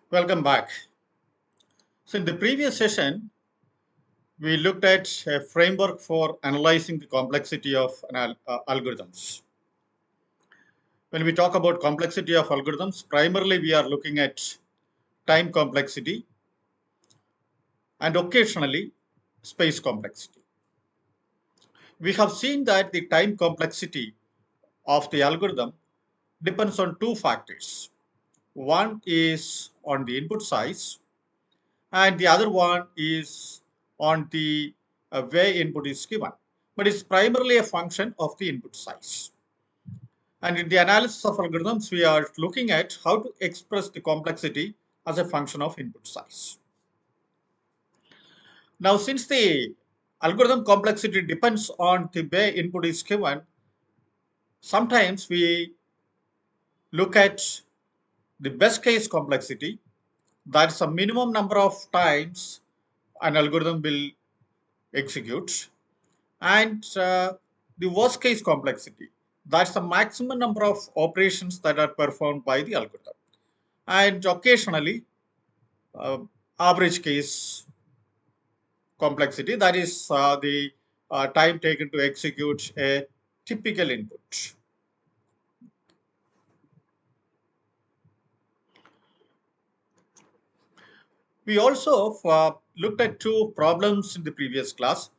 Welcome back. So, in the previous session, we looked at a framework for analyzing the complexity of algorithms. When we talk about complexity of algorithms, primarily we are looking at time complexity and occasionally space complexity. We have seen that the time complexity of the algorithm depends on two factors. One is on the input size, and the other one is on the way input is given. But it's primarily a function of the input size. And in the analysis of algorithms, we are looking at how to express the complexity as a function of input size. Now, since the algorithm complexity depends on the way input is given, sometimes we look at the best case complexity. That's a minimum number of times an algorithm will execute, and the worst case complexity, that's the maximum number of operations that are performed by the algorithm, and occasionally uh, average case complexity, that is the time taken to execute a typical input. We also looked at two problems in the previous class.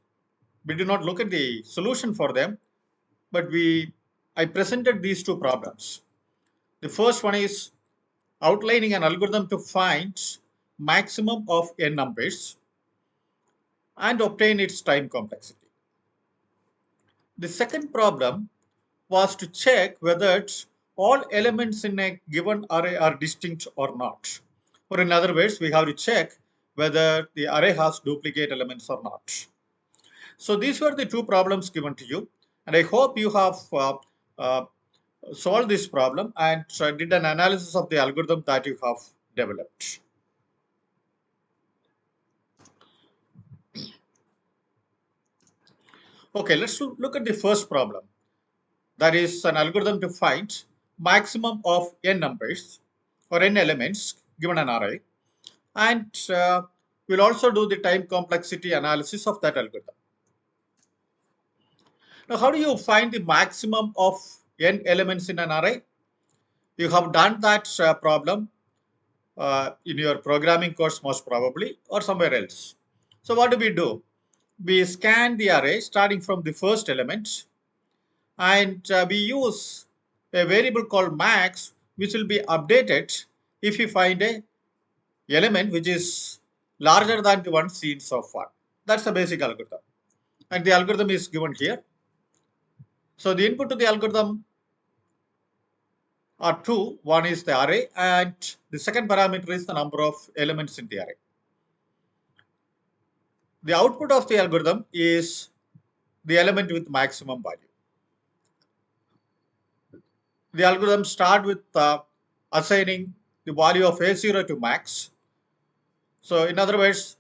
We did not look at the solution for them, but I presented these two problems. The first one is outlining an algorithm to find maximum of n numbers and obtain its time complexity. The second problem was to check whether all elements in a given array are distinct or not. Or in other words, we have to check whether the array has duplicate elements or not. So these were the two problems given to you, and I hope you have uh, solved this problem and did an analysis of the algorithm that you have developed. Okay, let's look at the first problem. That is an algorithm to find maximum of n numbers or n elements given an array. And we'll also do the time complexity analysis of that algorithm. Now, how do you find the maximum of n elements in an array? You have done that problem in your programming course most probably, or somewhere else. So what do? We scan the array starting from the first element, and we use a variable called max, which will be updated if you find a element which is larger than the one seen so far. That's the basic algorithm, and the algorithm is given here. So the input to the algorithm are two. One is the array, and the second parameter is the number of elements in the array. The output of the algorithm is the element with maximum value. The algorithm start with assigning the value of a0 to max. So in other words,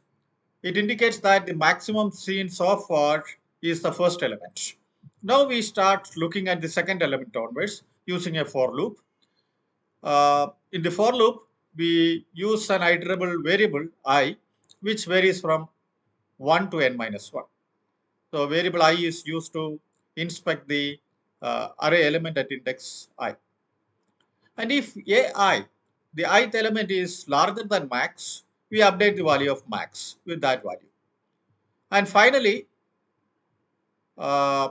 it indicates that the maximum seen so far is the first element. Now we start looking at the second element onwards using a for loop. In the for loop, we use an iterable variable I, which varies from 1 to n minus 1. So variable I is used to inspect the array element at index I. And if ai, the ith element is larger than max, we update the value of max with that value. And finally, uh,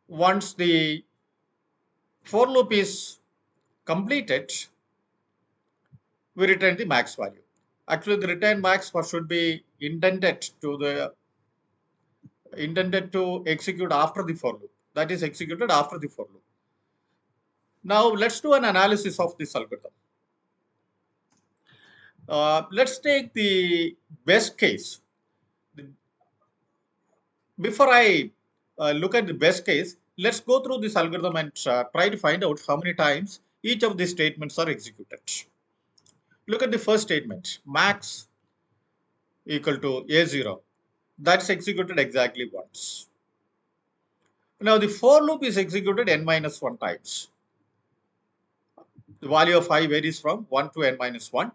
once the for loop is completed, we return the max value. Actually, the return max should be intended to execute after the for loop. That is executed after the for loop. Now let's do an analysis of this algorithm. Let's take the best case. Before I look at the best case, let's go through this algorithm and try to find out how many times each of these statements are executed. Look at the first statement, max equal to a0. That's executed exactly once. Now the for loop is executed n minus 1 times. The value of I varies from 1 to n minus 1.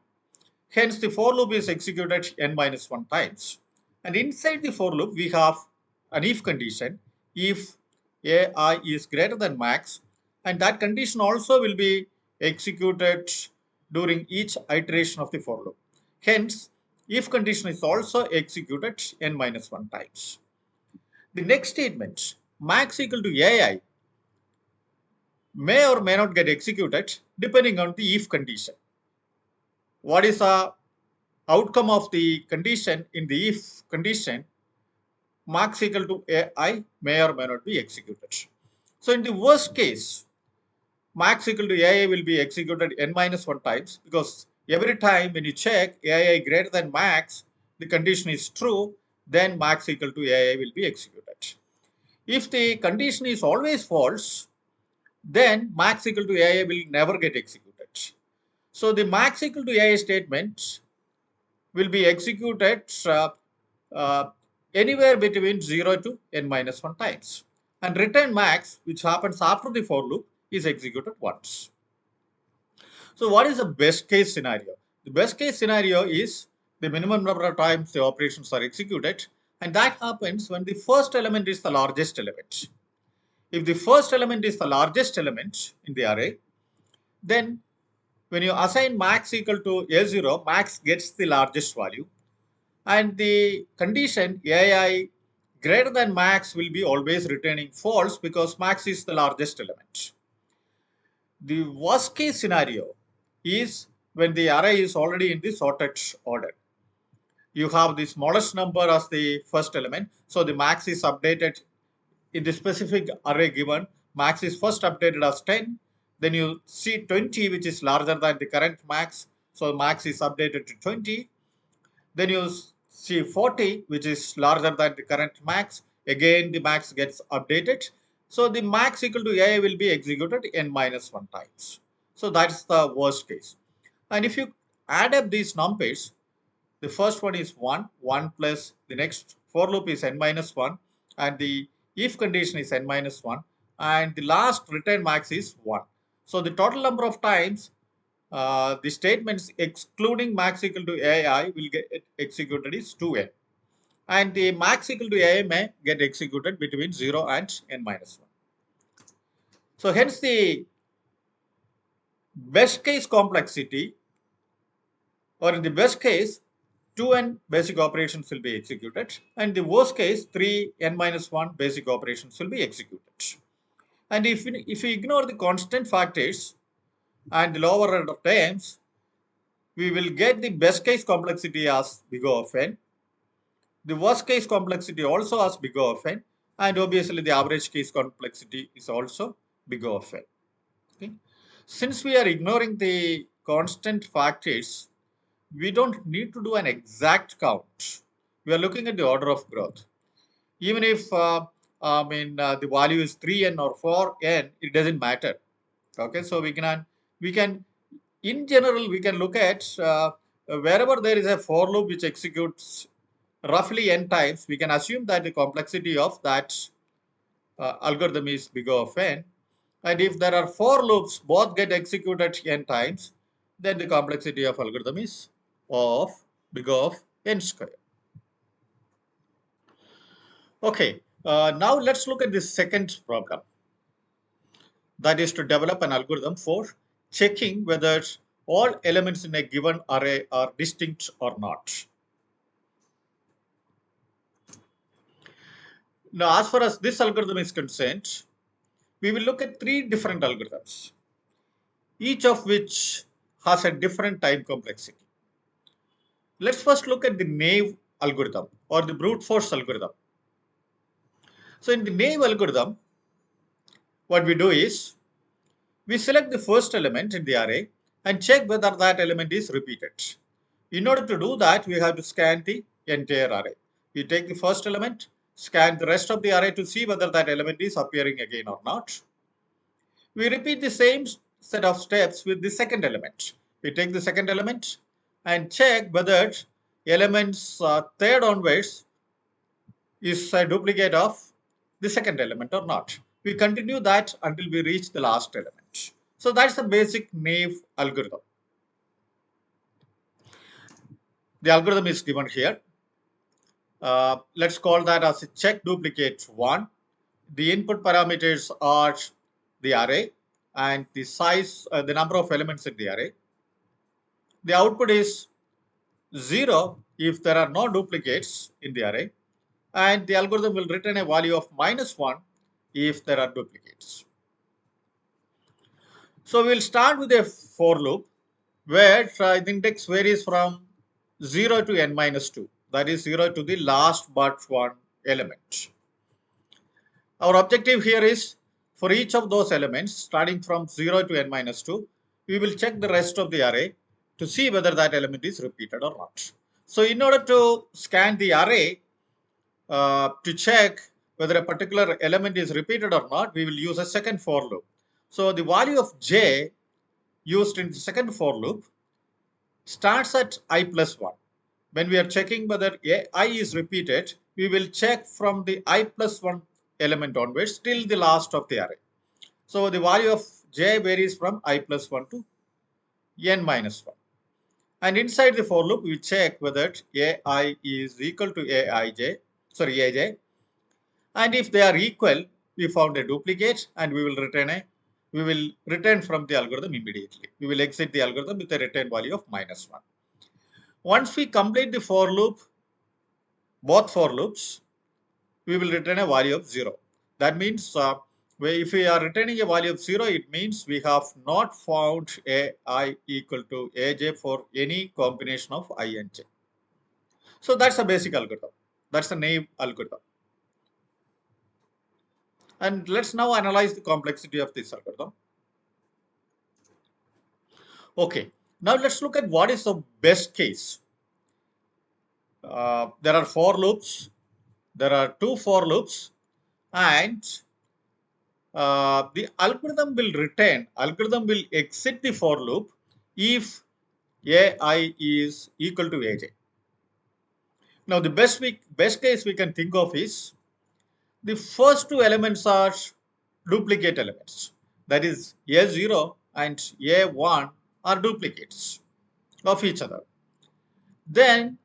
Hence, the for loop is executed n minus 1 times. And inside the for loop, we have an if condition. If ai is greater than max, and that condition also will be executed during each iteration of the for loop. Hence, if condition is also executed n minus 1 times. The next statement, max equal to ai, may or may not get executed depending on the if condition. What is the outcome of the condition in the if condition? Max equal to ai may or may not be executed. So in the worst case, max equal to ai will be executed n minus 1 times, because every time when you check ai greater than max, the condition is true, then max equal to ai will be executed. If the condition is always false, then max equal to ai will never get executed. So the max equal to ai statement will be executed uh, anywhere between 0 to n minus 1 times. And return max, which happens after the for loop, is executed once. So what is the best case scenario? The best case scenario is the minimum number of times the operations are executed, and that happens when the first element is the largest element. If the first element is the largest element in the array, then when you assign max equal to a0, max gets the largest value, and the condition ai greater than max will be always returning false because max is the largest element. The worst case scenario is when the array is already in the sorted order. You have the smallest number as the first element, so the max is updated in the specific array given. Max is first updated as 10, then you see 20, which is larger than the current max, so max is updated to 20. Then you see 40, which is larger than the current max. Again, the max gets updated. So the max equal to a will be executed n minus 1 times. So that's the worst case. And if you add up these numbers, the first one is 1, 1 plus the next for loop is n minus 1, and the if condition is n minus 1, and the last return max is 1. So the total number of times the statements excluding max equal to ai will get executed is 2n, and the max equal to ai may get executed between 0 and n minus 1. So hence the best case complexity, or in the best case, 2n basic operations will be executed, and the worst case 3n minus 1 basic operations will be executed. And if we ignore the constant factors and the lower order terms, we will get the best case complexity as big O of n. The worst case complexity also has big O of n, and obviously the average case complexity is also big O of n. Okay? Since we are ignoring the constant factors, we don't need to do an exact count. We are looking at the order of growth. Even if the value is 3n or 4n, it doesn't matter. Okay, so we can in general we can look at wherever there is a for loop which executes roughly n times, we can assume that the complexity of that algorithm is big O of n. And if there are for loops both get executed n times, then the complexity of algorithm is of big O of n square. Okay, now let's look at the second problem. That is to develop an algorithm for checking whether all elements in a given array are distinct or not. Now, as far as this algorithm is concerned, we will look at three different algorithms, each of which has a different time complexity. Let's first look at the naive algorithm or the brute force algorithm. So in the naive algorithm, what we do is we select the first element in the array and check whether that element is repeated. In order to do that, we have to scan the entire array. We take the first element, scan the rest of the array to see whether that element is appearing again or not. We repeat the same set of steps with the second element. We take the second element and check whether elements third onwards is a duplicate of the second element or not. We continue that until we reach the last element. So that's the basic naive algorithm. The algorithm is given here. Let's call that as a check duplicate 1. The input parameters are the array and the size, the number of elements in the array. The output is 0 if there are no duplicates in the array, and the algorithm will return a value of -1 if there are duplicates. So we'll start with a for loop where the index varies from 0 to n minus 2, that is 0 to the last but one element. Our objective here is for each of those elements starting from 0 to n minus 2, we will check the rest of the array to see whether that element is repeated or not. So in order to scan the array to check whether a particular element is repeated or not, we will use a second for loop. So the value of j used in the second for loop starts at I plus 1. When we are checking whether I is repeated, we will check from the I plus 1 element onwards till the last of the array. So the value of j varies from I plus 1 to n minus 1. And inside the for loop, we check whether ai is equal to aj. And if they are equal, we found a duplicate and we will return from the algorithm immediately. We will exit the algorithm with a return value of -1. Once we complete the for loop, both for loops, we will return a value of 0. That means if we are returning a value of 0, it means we have not found ai equal to aj for any combination of I and j. So that's a basic algorithm. That's the naive algorithm. And let's now analyze the complexity of this algorithm. Okay, now let's look at what is the best case. There are for loops, there are two for loops, and the algorithm will exit the for loop if ai is equal to aj. Now the best case we can think of is the first two elements are duplicate elements. That is a0 and a1 are duplicates of each other. Then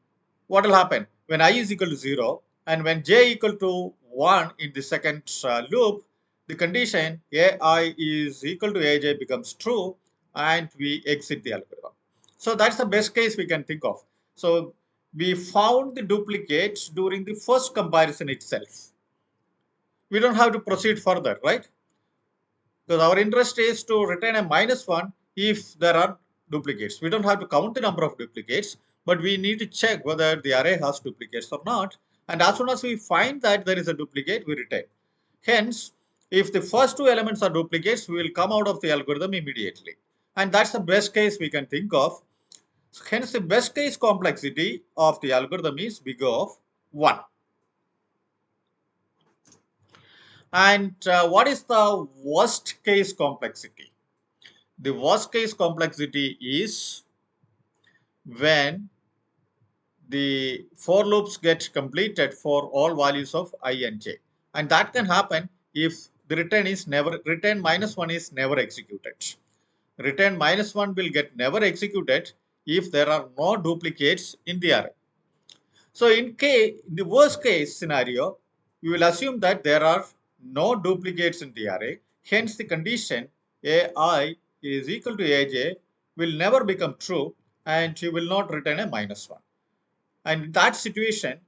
what will happen when I is equal to 0 and when j equal to 1 in the second loop, the condition ai is equal to aj becomes true and we exit the algorithm. So that's the best case we can think of. So we found the duplicates during the first comparison itself. We don't have to proceed further, right? Because our interest is to return a -1 if there are duplicates. We don't have to count the number of duplicates, but we need to check whether the array has duplicates or not. And as soon as we find that there is a duplicate, we return. Hence, if the first two elements are duplicates, we will come out of the algorithm immediately. And that's the best case we can think of. So hence, the best case complexity of the algorithm is big of 1. And what is the worst case complexity? The worst case complexity is when the for loops get completed for all values of I and j. And that can happen if the return -1 is never executed. Return -1 will get never executed if there are no duplicates in the array. So in the worst case scenario, we will assume that there are no duplicates in the array. Hence, the condition ai is equal to aj will never become true and you will not return a -1. And in that situation,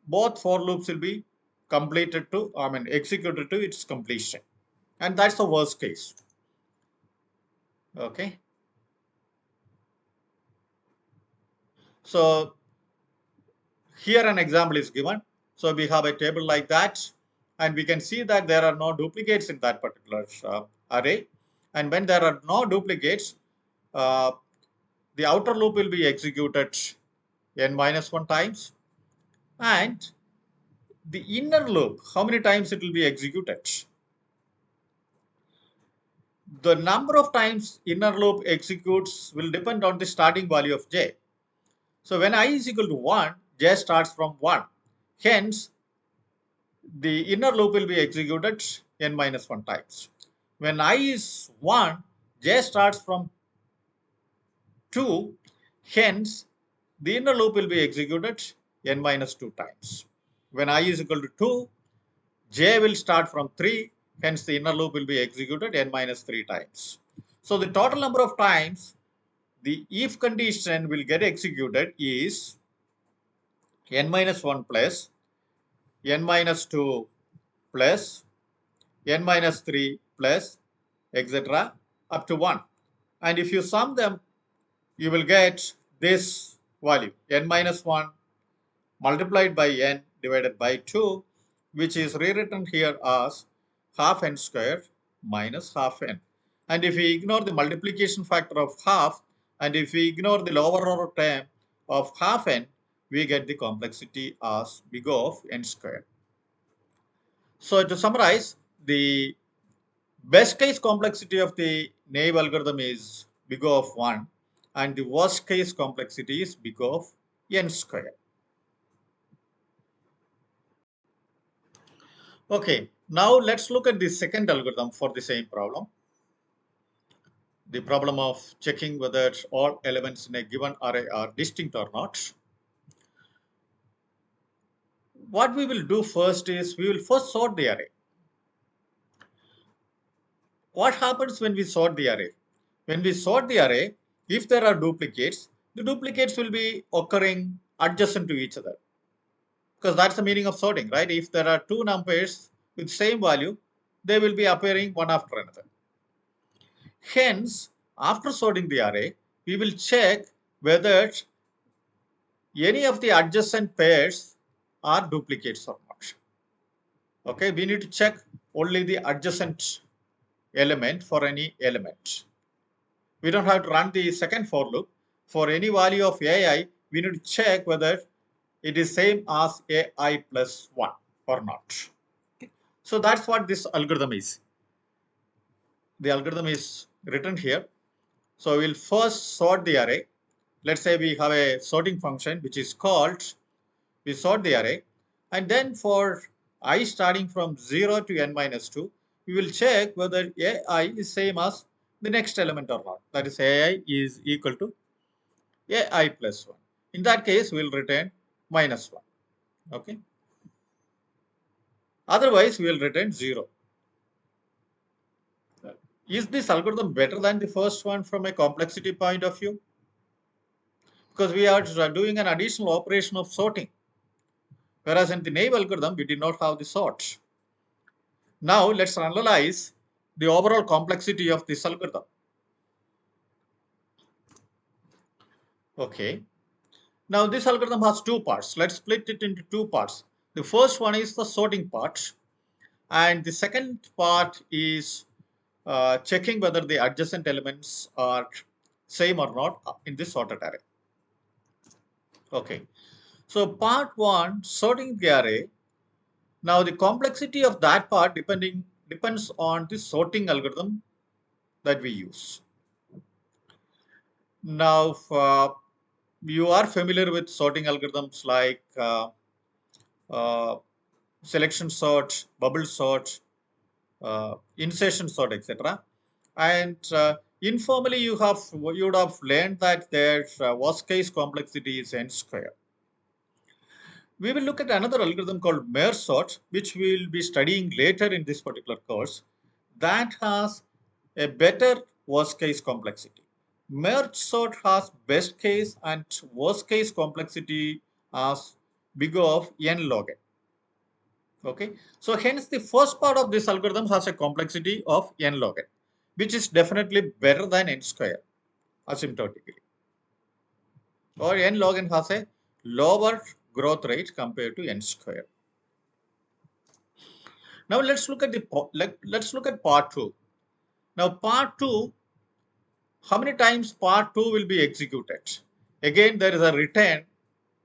both for loops will be executed to its completion. And that's the worst case. Okay. So here an example is given. So we have a table like that, and we can see that there are no duplicates in that particular array. And when there are no duplicates, uh, the outer loop will be executed n-1 times, and the inner loop, how many times it will be executed? The number of times inner loop executes will depend on the starting value of j. So when I is equal to 1, j starts from 1. Hence, the inner loop will be executed n-1 times. When I is 1, j starts from 2, hence the inner loop will be executed n minus 2 times. When I is equal to 2, j will start from 3, hence the inner loop will be executed n minus 3 times. So the total number of times the if condition will get executed is n minus 1 plus n minus 2 plus n minus 3 plus etc. up to 1. And if you sum them, you will get this value n minus 1 multiplied by n divided by 2, which is rewritten here as half n squared minus half n. And if we ignore the multiplication factor of half, and if we ignore the lower order term of half n, we get the complexity as big O of n squared. So to summarize, the best case complexity of the naive algorithm is big O of 1, and the worst case complexity is big O of n squared. Okay, now let's look at the second algorithm for the same problem. The problem of checking whether all elements in a given array are distinct or not. What we will do first is we will first sort the array. What happens when we sort the array? When we sort the array, if there are duplicates, the duplicates will be occurring adjacent to each other. Because that's the meaning of sorting, right? If there are two numbers with same value, they will be appearing one after another. Hence, after sorting the array, we will check whether any of the adjacent pairs are duplicates or not. Okay, we need to check only the adjacent element for any element. We don't have to run the second for loop. For any value of ai, we need to check whether it is same as ai plus 1 or not. So that's what this algorithm is. The algorithm is written here. So we'll first sort the array. Let's say we have a sorting function which is called, we sort the array, and then for I starting from 0 to n minus 2, we will check whether ai is same as the next element or not. That is, ai is equal to ai plus 1. In that case, we will return minus 1. Okay. Otherwise, we will return 0. Is this algorithm better than the first one from a complexity point of view? Because we are doing an additional operation of sorting. Whereas in the naive algorithm, we did not have the sort. Now let's analyze the overall complexity of this algorithm. Okay. Now this algorithm has two parts. Let's split it into two parts. The first one is the sorting part, and the second part is checking whether the adjacent elements are same or not in this sorted array. Okay. So part one, sorting the array. Now the complexity of that part depends on the sorting algorithm that we use. Now, you are familiar with sorting algorithms like uh, selection sort, bubble sort, insertion sort, etc. And informally, you would have learned that their worst case complexity is n square. We will look at another algorithm called merge sort, which we will be studying later in this particular course, that has a better worst case complexity. Merge sort has best case and worst case complexity as big O of n log n. Okay, so hence the first part of this algorithm has a complexity of n log n, which is definitely better than n square asymptotically. Or n log n has a lower growth rate compared to n square. Now let's look at let's look at part two. Now part two, how many times part two will be executed? Again, there is a return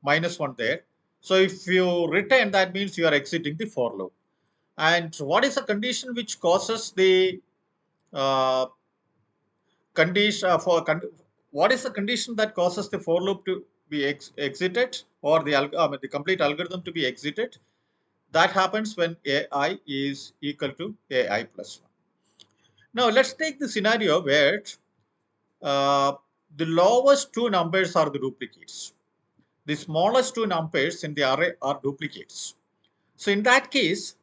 minus one there. So if you return, that means you are exiting the for loop. And what is the condition which causes the uh, condition what is the condition that causes the for loop to be exited, or the complete algorithm to be exited? That happens when ai is equal to ai plus 1. Now let's take the scenario where uh, the lowest two numbers are the duplicates. The smallest two numbers in the array are duplicates. So in that case,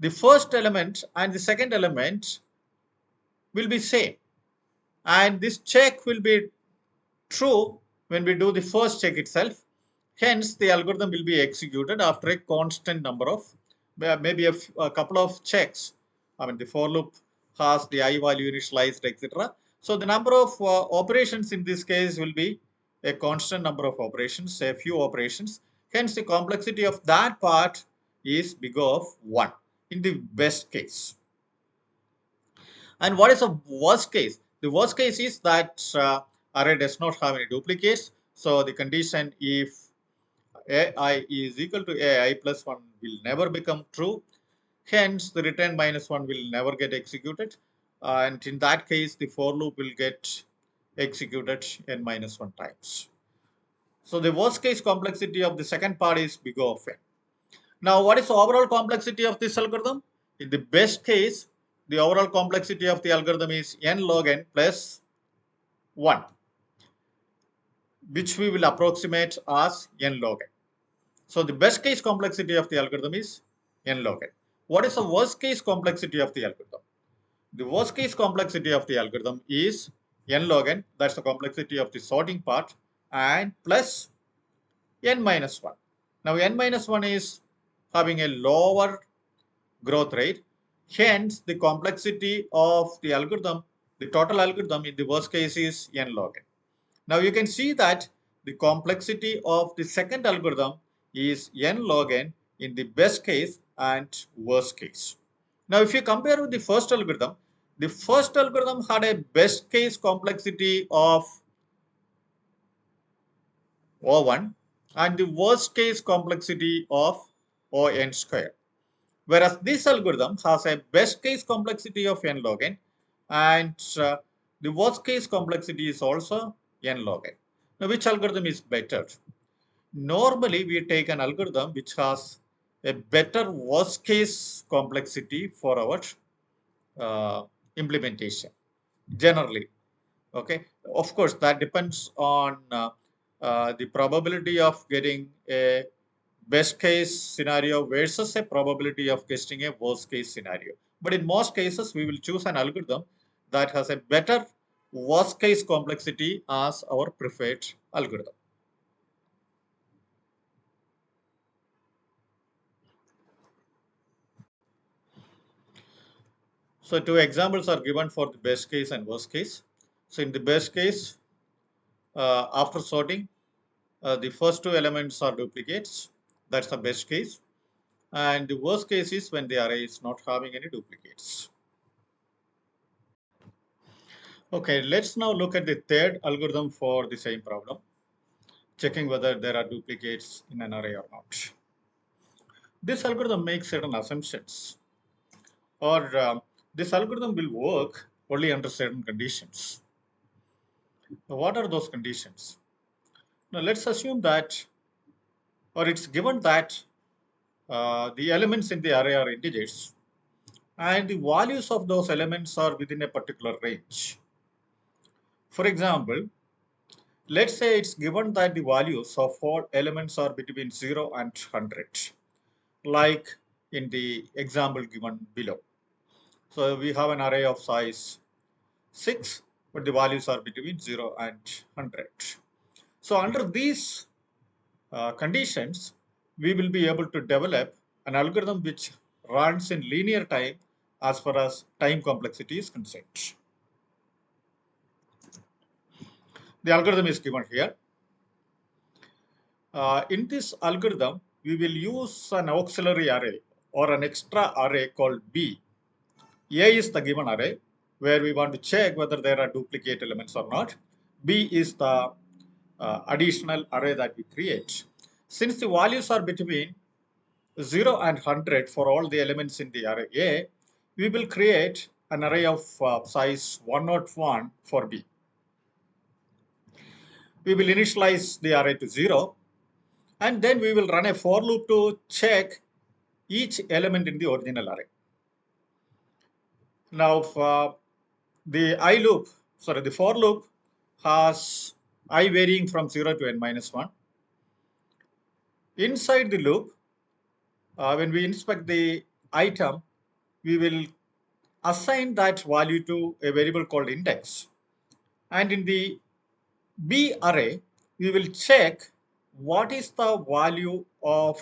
the first element and the second element will be same. And this check will be true when we do the first check itself. Hence, the algorithm will be executed after a constant number of maybe a couple of checks. I mean, the for loop has the I value initialized, etc. So the number of operations in this case will be a constant number of operations, a few operations. Hence, the complexity of that part is big of 1 in the best case. And what is the worst case? The worst case is that array does not have any duplicates. So the condition if ai is equal to ai plus 1 will never become true. Hence, the return minus 1 will never get executed. And in that case, the for loop will get executed n minus 1 times. So the worst case complexity of the second part is big O of n. Now, what is the overall complexity of this algorithm? In the best case, the overall complexity of the algorithm is n log n plus 1, which we will approximate as n log n. So the best case complexity of the algorithm is n log n. What is the worst case complexity of the algorithm? The worst case complexity of the algorithm is n log n, that's the complexity of the sorting part, and plus n minus 1. Now n minus 1 is having a lower growth rate. Hence, the complexity of the algorithm, the total algorithm in the worst case is n log n. Now you can see that the complexity of the second algorithm is n log n in the best case and worst case. Now if you compare with the first algorithm had a best case complexity of O1 and the worst case complexity of On square. Whereas this algorithm has a best case complexity of n log n and the worst case complexity is also n log n. Now, which algorithm is better? Normally, we take an algorithm which has a better worst case complexity for our implementation, generally. Okay, of course, that depends on the probability of getting a best case scenario versus a probability of getting a worst case scenario. But in most cases, we will choose an algorithm that has a better worst case complexity as our preferred algorithm. So two examples are given for the best case and worst case. So in the best case, after sorting, the first two elements are duplicates. That's the best case. And the worst case is when the array is not having any duplicates. Okay, let's now look at the third algorithm for the same problem, checking whether there are duplicates in an array or not. This algorithm makes certain assumptions, or this algorithm will work only under certain conditions. Now, what are those conditions? Now, let's assume that, or it's given that the elements in the array are integers, and the values of those elements are within a particular range. For example, let's say it's given that the values of all elements are between 0 and 100, like in the example given below. So we have an array of size 6, but the values are between 0 and 100. So under these conditions, we will be able to develop an algorithm which runs in linear time as far as time complexity is concerned. The algorithm is given here. In this algorithm, we will use an auxiliary array or an extra array called B. A is the given array where we want to check whether there are duplicate elements or not. B is the additional array that we create. Since the values are between 0 and 100 for all the elements in the array A, we will create an array of size 101 for B. We will initialize the array to 0, and then we will run a for loop to check each element in the original array. Now, The the for loop has I varying from 0 to n minus 1. Inside the loop, when we inspect the item, we will assign that value to a variable called index. And in the B array, we will check what is the value of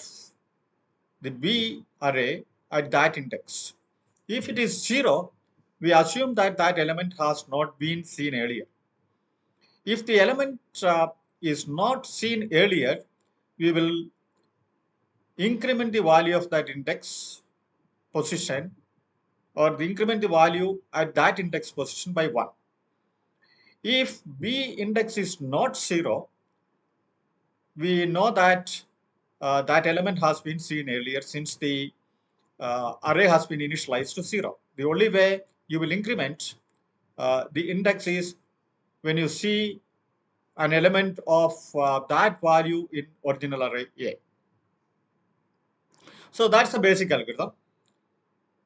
the B array at that index. If it is 0, we assume that that element has not been seen earlier. If the element is not seen earlier, we will increment the value of that index position or increment the value at that index position by 1. If B index is not 0, we know that that element has been seen earlier since the array has been initialized to 0. The only way you will increment the index is when you see an element of that value in original array A. So that's the basic algorithm.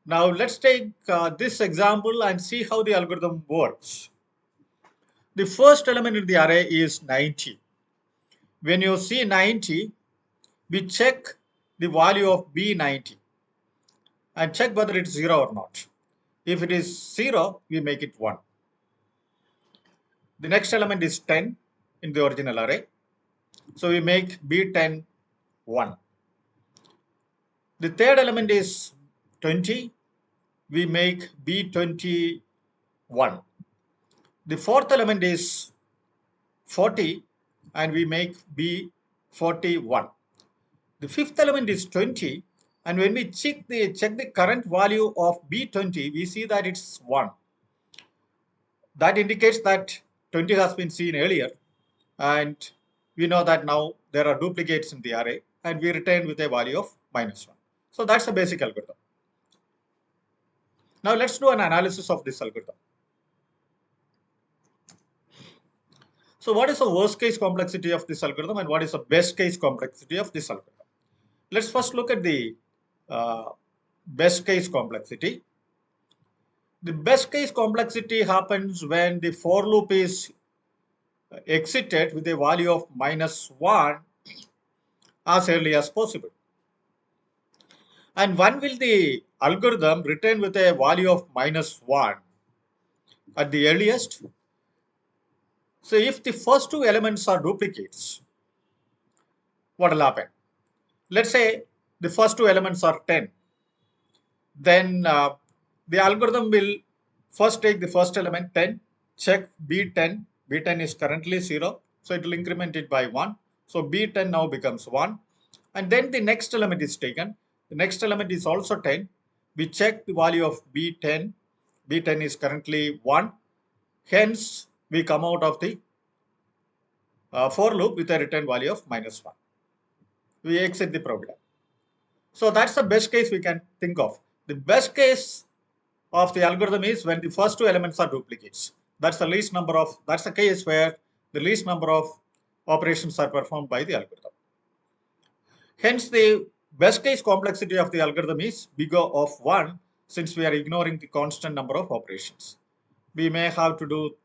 Now let's take this example and see how the algorithm works. The first element in the array is 90. When you see 90, we check the value of B90 and check whether it's 0 or not. If it is 0, we make it 1. The next element is 10 in the original array. So we make B10 1. The third element is 20. We make B20 1. The fourth element is 40 and we make B41. The fifth element is 20 and when we check the current value of B20, we see that it's 1. That indicates that 20 has been seen earlier and we know that now there are duplicates in the array and we return with a value of -1. So that's the basic algorithm. Now let's do an analysis of this algorithm. So what is the worst case complexity of this algorithm and what is the best case complexity of this algorithm? Let's first look at the best case complexity. The best case complexity happens when the for loop is exited with a value of -1 as early as possible. And when will the algorithm return with a value of -1 at the earliest? So if the first two elements are duplicates, what will happen? Let's say the first two elements are 10. Then the algorithm will first take the first element 10, check B10. B10 is currently 0, so it will increment it by 1. So B10 now becomes 1. And then the next element is taken. The next element is also 10. We check the value of B10. B10 is currently 1. Hence, we come out of the for loop with a return value of -1. We exit the program. So that's the best case we can think of. The best case of the algorithm is when the first two elements are duplicates. That's the case where the least number of operations are performed by the algorithm. Hence, the best case complexity of the algorithm is bigger of 1 since we are ignoring the constant number of operations. We may have to do,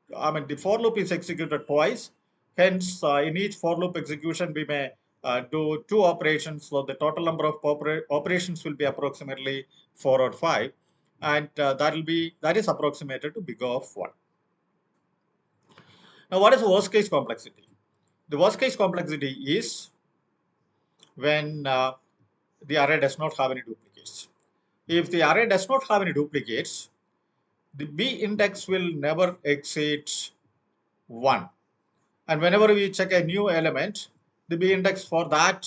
the for loop is executed twice. Hence, in each for loop execution, we may do 2 operations. So the total number of operations will be approximately 4 or 5. And that is approximated to bigger of 1. Now, what is the worst case complexity? The worst case complexity is when the array does not have any duplicates. If the array does not have any duplicates, the B index will never exceed 1. And whenever we check a new element, the B index for that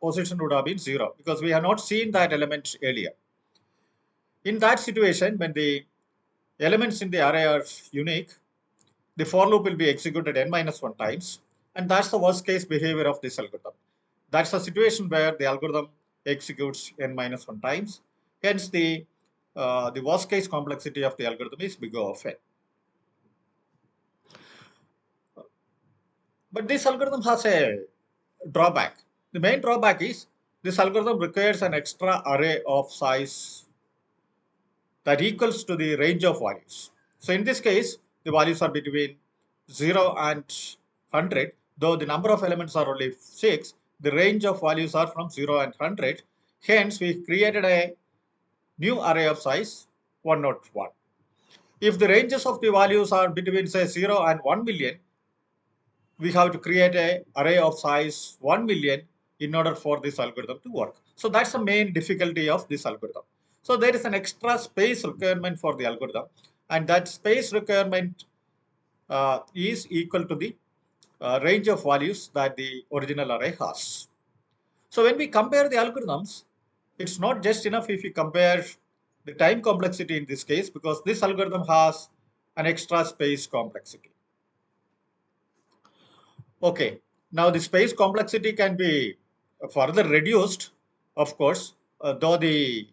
position would have been 0 because we have not seen that element earlier. In that situation, when the elements in the array are unique, the for loop will be executed n-1 times. And that's the worst case behavior of this algorithm. That's a situation where the algorithm executes n-1 times. Hence, the worst case complexity of the algorithm is bigger of n. But this algorithm has a drawback. The main drawback is this algorithm requires an extra array of size that equals to the range of values. So in this case, the values are between 0 and 100. Though the number of elements are only 6, the range of values are from 0 and 100. Hence, we created a new array of size 101. If the ranges of the values are between say 0 and 1 million, we have to create a array of size 1 million in order for this algorithm to work. So that's the main difficulty of this algorithm. So there is an extra space requirement for the algorithm, and that space requirement is equal to the range of values that the original array has. So when we compare the algorithms, it's not just enough if we compare the time complexity in this case, because this algorithm has an extra space complexity. Okay, now the space complexity can be further reduced, of course, though the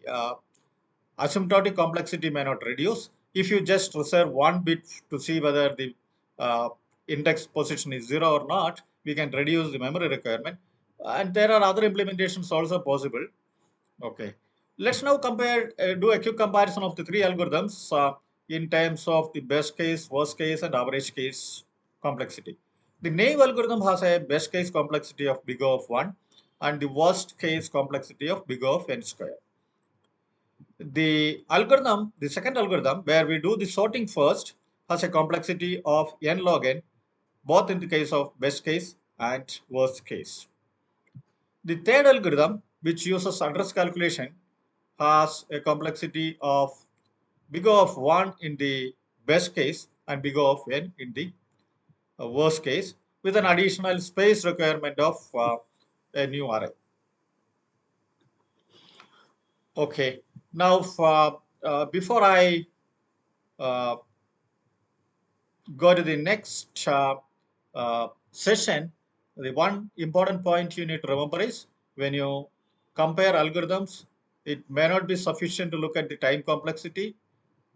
asymptotic complexity may not reduce. If you just reserve one bit to see whether the uh, index position is 0 or not, we can reduce the memory requirement. And there are other implementations also possible. Okay, let's now compare, do a quick comparison of the three algorithms in terms of the best case, worst case, and average case complexity. The naive algorithm has a best case complexity of big O of 1 and the worst case complexity of big O of n square. The second algorithm, where we do the sorting first, has a complexity of n log n, both in the case of best case and worst case. The third algorithm, which uses address calculation, has a complexity of big O of 1 in the best case and big O of n in the worst case, with an additional space requirement of a new array. Okay, now before I uh, go to the next session, the one important point you need to remember is when you compare algorithms, it may not be sufficient to look at the time complexity.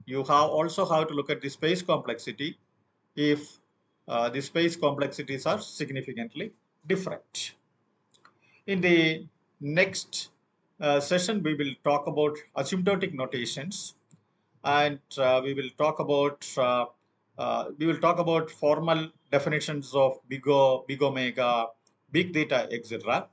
You also have to look at the space complexity if the space complexities are significantly different. In the next session, we will talk about asymptotic notations, and we will talk about formal definitions of big O, big omega, big theta, etc.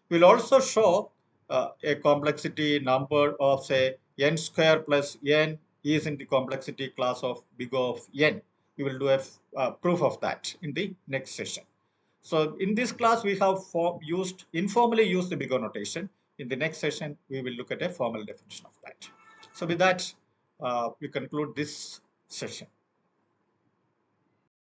We'll also show a complexity number of say n square plus n is in the complexity class of big O of n. We will do a proof of that in the next session. So in this class, we have informally used the big O notation. In the next session, we will look at a formal definition of that. So with that, we conclude this session.